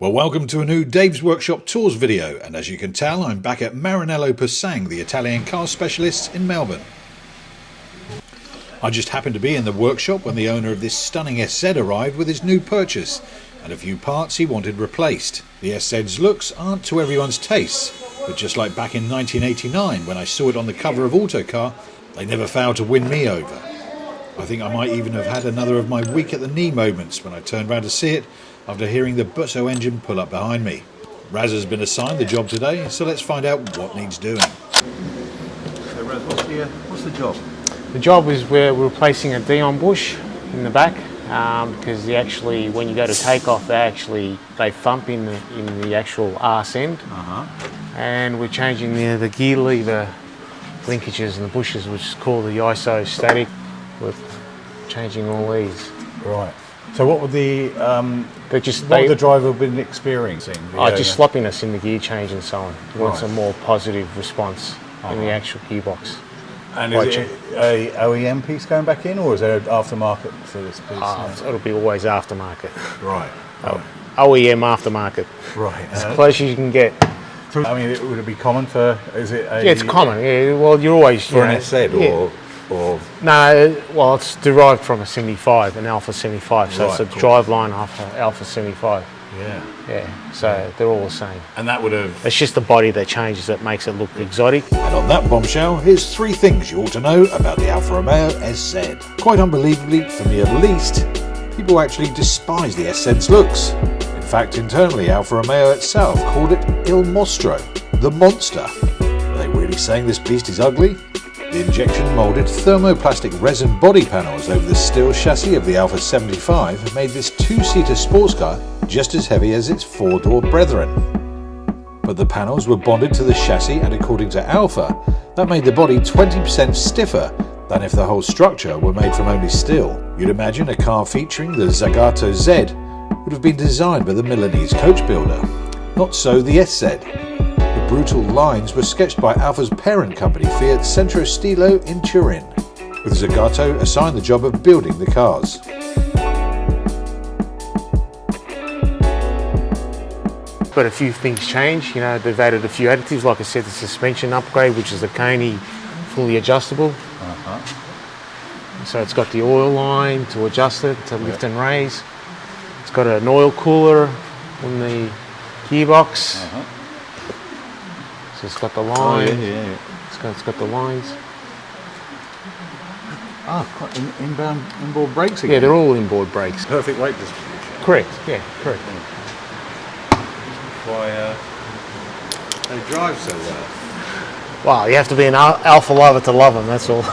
Well, welcome to a new Dave's Workshop Tours video, and as you can tell, I'm back at Maranello Pur-sang, the Italian car specialists in Melbourne. I just happened to be in the workshop when the owner of this stunning SZ arrived with his new purchase, and a few parts he wanted replaced. The SZ's looks aren't to everyone's taste, but just like back in 1989 when I saw it on the cover of Autocar, they never failed to win me over. I think I might even have had another of my weak at the knee moments when I turned round to see it after hearing the Busso engine pull up behind me. Raz has been assigned the job today, so let's find out what needs doing. So Raz, what's the job? The job is we're replacing a Dion bush in the back because when you go to take off, they thump in the actual arse end, and we're changing the gear lever linkages and the bushes, which is called the isostatic. We're changing all these. Right. So what would the driver have been experiencing? Just sloppiness in the gear change and so on. He wants a more positive response in the actual gearbox. And is it a OEM piece going back in, or is there an aftermarket for this piece? It'll be always aftermarket. Right. OEM aftermarket. Right. As close as you can get. I mean, would it be common for? Is it? Yeah, it's common. Yeah. Well, you're always for an SZ or. No, well, it's derived from a 75, an Alfa 75, so it's a driveline off an Alfa 75. Yeah, so they're all the same. And that would have... It's just the body that changes that makes it look exotic. And on that bombshell, here's 3 things you ought to know about the Alfa Romeo SZ. Quite unbelievably, for me at least, people actually despise the SZ's looks. In fact, internally, Alfa Romeo itself called it Il Mostro, the monster. Are they really saying this beast is ugly? The injection-moulded thermoplastic resin body panels over the steel chassis of the Alfa 75 made this 2-seater sports car just as heavy as its 4-door brethren. But the panels were bonded to the chassis, and according to Alfa, that made the body 20% stiffer than if the whole structure were made from only steel. You'd imagine a car featuring the Zagato Z would have been designed by the Milanese coach builder. Not so the SZ. The brutal lines were sketched by Alfa's parent company, Fiat Centro Stilo in Turin, with Zagato assigned the job of building the cars. But a few things change, they've added a few additives, like I said, the suspension upgrade, which is the Coney fully adjustable. So it's got the oil line to adjust it, to lift and raise. It's got an oil cooler in the gearbox. So it's got the line. It's got the lines. Inboard brakes again? Yeah, they're all inboard brakes. Perfect weight distribution. Correct, yeah, correct. Why they drive so well? Well, you have to be an Alfa lover to love them, that's all.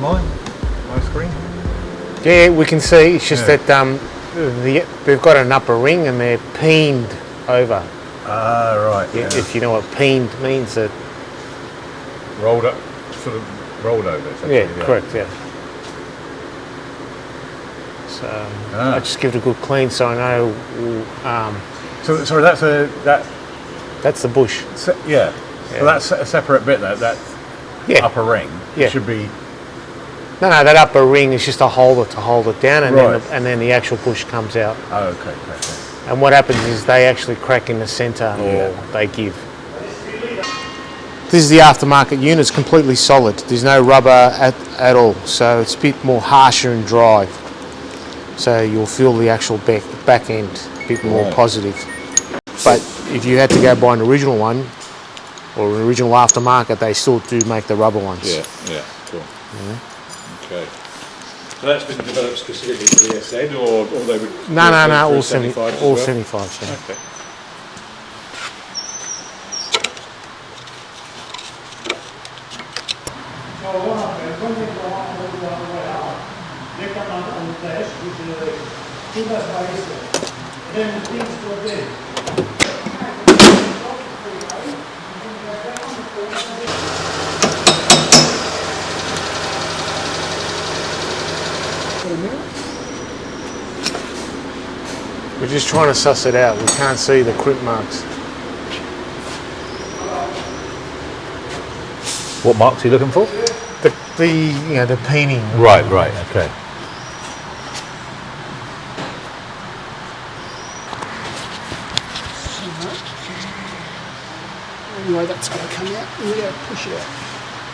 My screen? Yeah, we can see. It's just that they've got an upper ring and they're peened over. Ah, right. Yeah. If you know what peened means, that rolled up, sort of rolled over. Yeah, correct. Yeah. So I just give it a good clean, so I know. So sorry, that's the bush. Yeah. So that's a separate bit. Yeah. upper ring. Yeah. It should be. No, that upper ring is just a holder to hold it down, and Right. then the actual bush comes out. Oh, okay. And what happens is they actually crack in the centre, or they give. This is the aftermarket unit. It's completely solid. There's no rubber at all, so it's a bit more harsher and dry. So you'll feel the actual back end a bit more positive. But if you had to go buy an original one, or an original aftermarket, they still do make the rubber ones. Yeah, cool. Okay. So that's been developed specifically for the SZ, or they would... No, all 75s. all 75s, yeah. Okay. We're just trying to suss it out. We can't see the crimp marks. What marks are you looking for? The peening. Right. Okay. Anyway, that's going to come out. Yeah, push it out.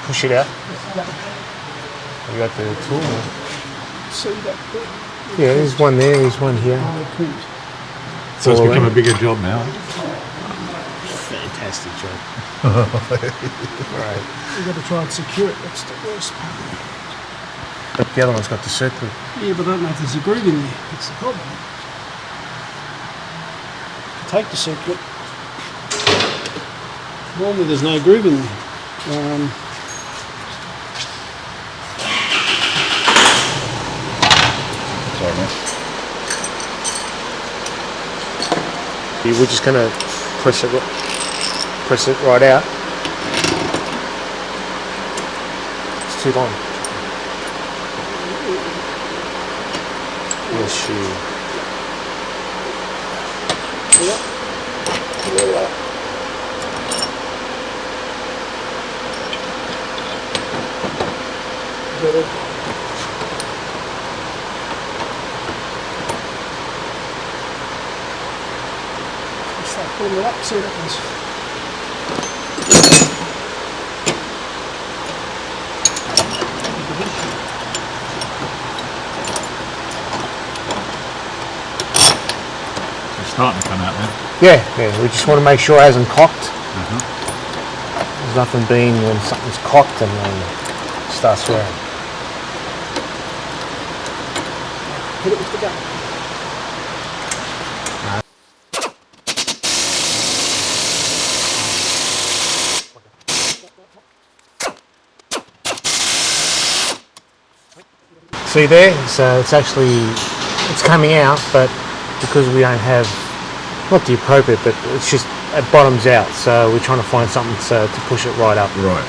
Push it out. You got the tool. See that bit? Yeah, there's one there. There's one here. So it's become a bigger job now. Fantastic job. Right. You've got to try and secure it. That's the worst part. The other one's got the circle. Yeah, but I don't know if there's a groove in there. That's the problem. Take the circuit. Normally there's no groove in there. Sorry, mate. We're just going to press it right out. It's too long. Yes, Start pulling it up, see what happens. It's starting to come out now. Yeah. We just want to make sure it hasn't cocked. There's nothing being when something's cocked and then it starts swearing. Hit it with the gun. See there? So it's coming out, but because we don't have, not the appropriate, but it's just, it bottoms out. So we're trying to find something to push it right up. Right.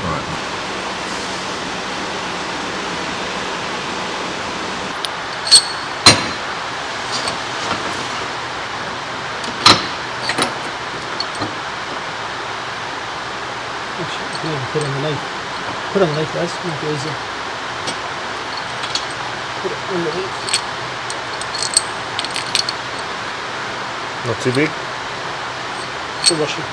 Yeah, put underneath. Put underneath those. Make it easier. Put it underneath. Not too big. For washing.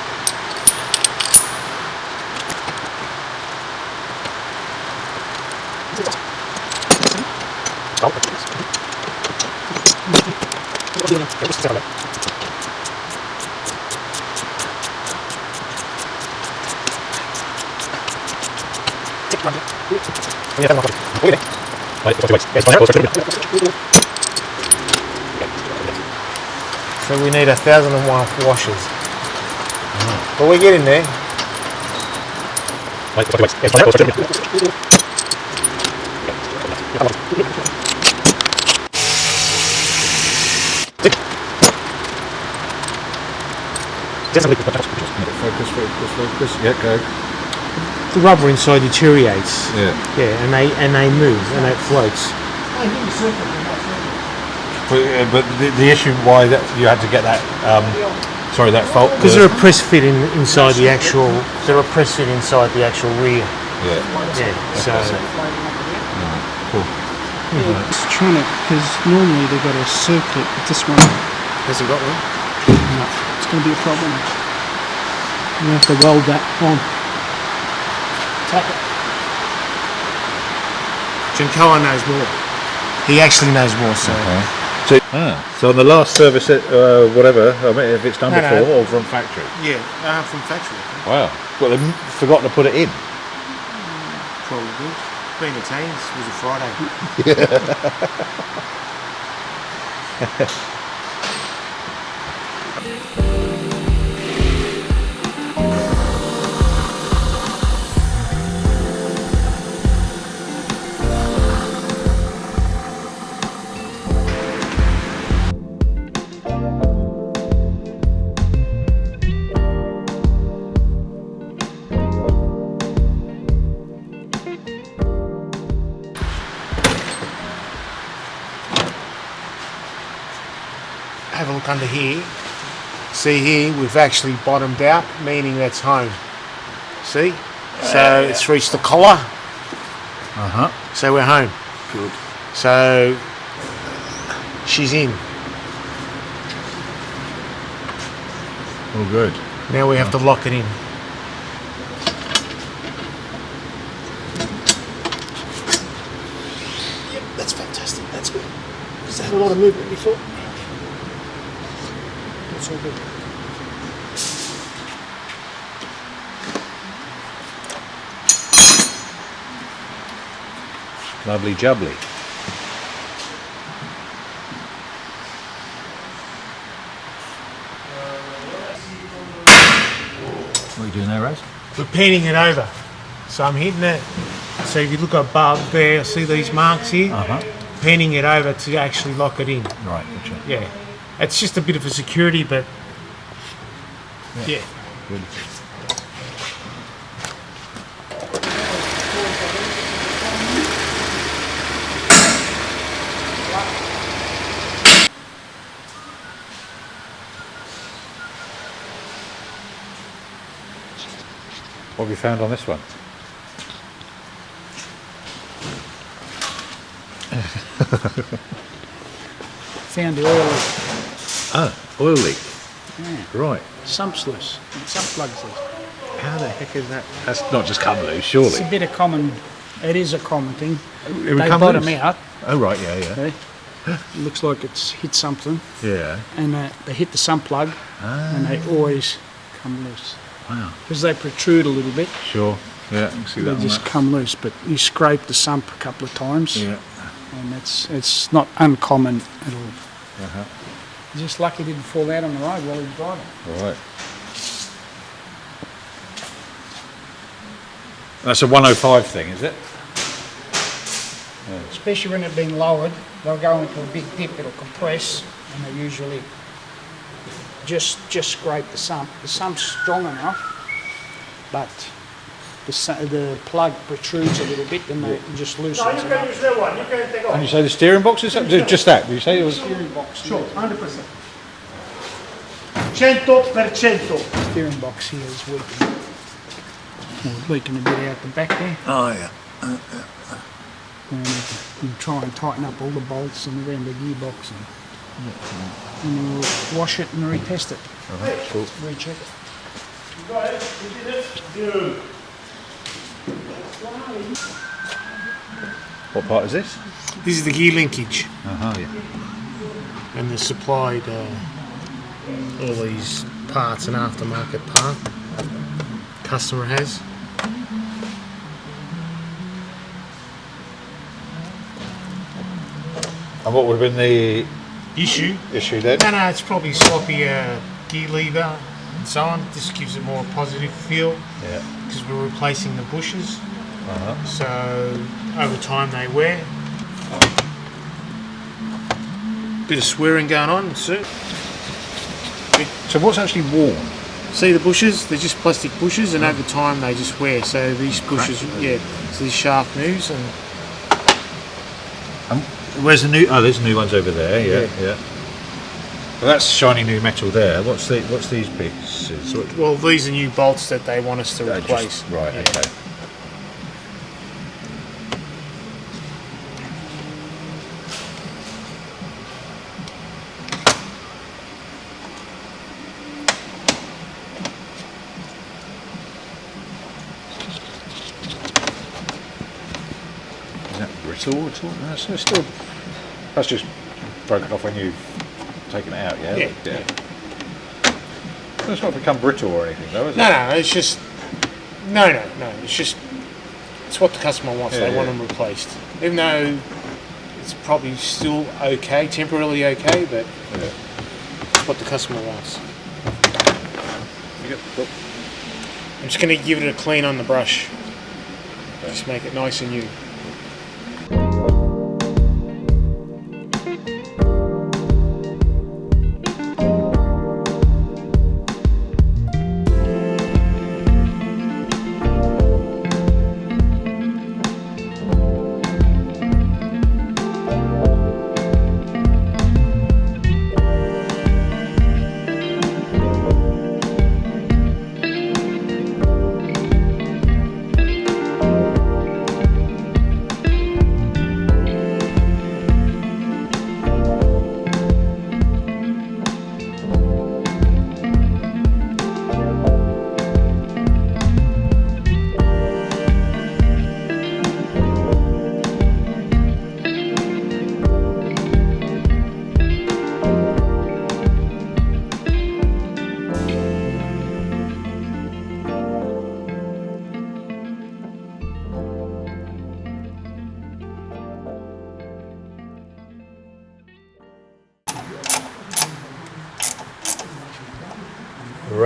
So we need 1,001 washes. But we're getting there. Focus. Yeah, go. The rubber inside deteriorates. Yeah. Yeah, and they move and it floats. But the issue why that you had to get that that fault Because they're a press fit inside the actual. They're a press fit inside the actual rear. Yeah. Yeah, so Cool. It's trying to, because normally they've got a circlet, but this one, hasn't got one. no, it's going to be a problem. You have to weld that on. Take it. Giancoa knows more. He actually knows more, so. So on the last service, whatever, I mean, if it's done No, before no. or from factory. Yeah, from factory. Wow. Well, they forgot to put it in. Probably. Being Italian, it was a Friday. Have a look under here. See here, we've actually bottomed out, meaning that's home. See? So it's reached the collar, so we're home. Good. So she's in. All good. Now we have to lock it in. Yep, that's fantastic. That's good. Is that a lot of movement before? That's all good. Lovely jubbly. What are you doing there, Raz? We're painting it over. So I'm hitting it. So if you look above there, see these marks here? Painting it over to actually lock it in. Right, gotcha. Yeah. It's just a bit of a security, but yeah. Good. What have you found on this one? Found the oil leak. Oh, oil leak. Yeah. Right. Sump's loose. Sump plug's loose. How the heck is that? That's not just come loose, surely. It's a bit of common, it is a common thing. It would They come bottom loose? out. Oh, right, yeah. Okay? It looks like it's hit something, Yeah. and they hit the sump plug, and they always come loose. Wow. Because they protrude a little bit, Sure. Yeah, I can see that they on just that. come loose. But you scrape the sump a couple of times, Yeah. and it's not uncommon at all. Uh-huh. Just lucky it didn't fall out on the road while he was driving. All right. That's a 105 thing, is it? Especially when it's been lowered, they'll go into a big dip, it'll compress, and they usually just scrape the sump. The sump's strong enough, but the plug protrudes a little bit, and they just loosen it up. use that one. You can take And you say the steering box is just that? Did you say it was? Steering box, Sure, 100%. 100%. steering box here is weakening. It's leaking a bit out the back there. Oh yeah. And you try and tighten up all the bolts and around the gearbox, and then we'll wash it and retest it. Cool. Recheck it. What part is this? This is the gear linkage, Yeah. and they're supplied all these parts, an aftermarket part. Customer has. And what would have been the Issue? issue then? No, it's probably sloppy gear lever and so on. This gives it more positive feel Yeah. because we're replacing the bushes. So over time they wear. Bit of swearing going on, see? So what's actually worn? See the bushes? They're just plastic bushes, and over time they just wear. So these bushes, yeah, so this shaft moves, and Where's the new? Oh, there's new ones over there. Yeah. Well, that's shiny new metal there. What's these pieces? well, these are new bolts that they want us to Just- replace. right. Yeah. Okay. brittle at all. No, so it's still, that's just broken off when you've taken it out, yeah? Yeah. It's not become brittle or anything though, is it? No, it's just no. It's just it's what the customer wants. Yeah, They want them replaced, even though it's probably still okay, temporarily okay, but it's what the customer wants. I'm just going to give it a clean on the brush. Just make it nice and new.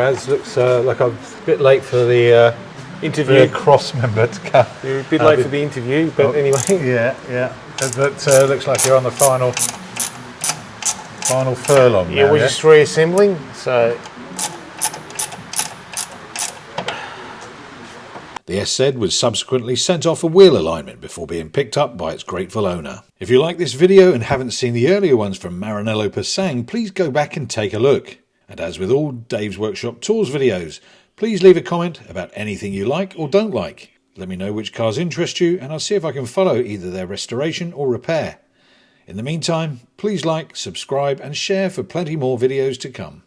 Raz looks like I'm a bit late for the Interview. cross member to come. You're a bit late for the interview, but anyway. Yeah. But looks like you're on the final furlong Yeah, now, we're just reassembling, so. The SZ was subsequently sent off for wheel alignment before being picked up by its grateful owner. If you like this video and haven't seen the earlier ones from Maranello Pur-sang, please go back and take a look. And as with all Dave's Workshop Tours videos, please leave a comment about anything you like or don't like. Let me know which cars interest you and I'll see if I can follow either their restoration or repair. In the meantime, please like, subscribe and share for plenty more videos to come.